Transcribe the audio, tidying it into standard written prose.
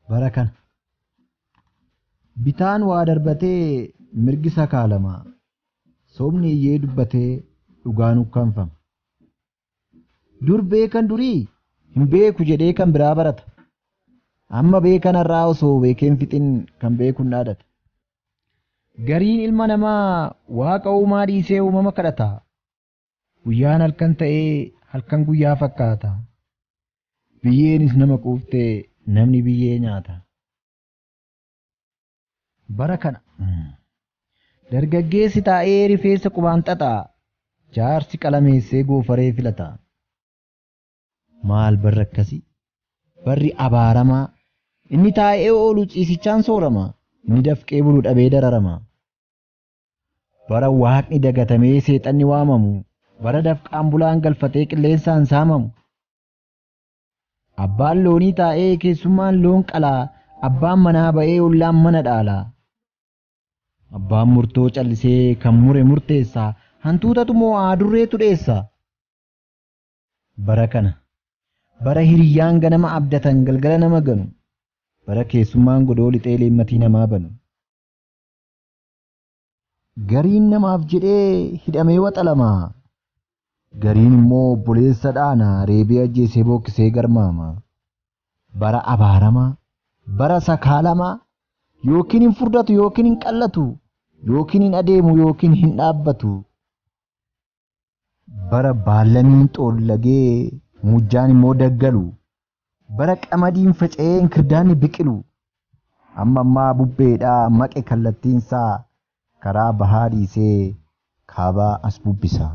Bara kana bitaan waa darbatee mirgi sakaalama. Sobni iyyee dubbatee dhugaan ukkaanfama. Dur beekan durii hin beeku jedhee kan biraa barata. Amma beekanarraa osoo beekeen fixin kan beekun dhaadata. Gariin ilma namaa waaqa uumaa dhiisee uumama kadhata. Guyyaan halkan ta'ee halkan guyyaa fakkaata. Biyyeenis nama quuftee namni biyyee nyaata. Bara kana dargaggeessi taa'ee rifeensa qubaan xaxaa. Jaarsi qalameessee goofaree filata. Maal barri akkasii? Barri abaaramaa. Inni taa'ee oolu ciisichaan soorama. Inni dafqee bulu dhabee dararama. Bara waaqni dagatamee seexanni waamamu. Bara dafqaan bulaan galfatee qilleensaan saamamu. Abbaan loonii taa'ee keessummaan loon qalaa. Abbaan manaa ba'ee ollaan mana dhaala. Abbaan murtoo callisee kan mure murteessa. Hantuutatu moo adurreetu dheessa. Bara kana bara hiriyyaan ganama abdatan galgala nama ganu. Bara keessummaan godoo lixee leemmatii namaa banu. Gariin namaaf jedhee hidhamee waxalama. Gariin immoo obboleessa dhaana reebee ajjeesee bookkisee garmaama. Bara abaaramaa. Bara sakaalamaa. Yookiin hin furdatu yookiin hin qallatu. Yookiin hin adeemu yookiin hin dhaabbatu. Bara baallamiin xoollagee mujjaan immoo daggalu. Bara qamadiin faca'ee inkirdaanni biqilu. Amma ammaa bubbeedhaa maqe kallattiinsaa karaa bahaa dhiisee kaabaa as bubbisa.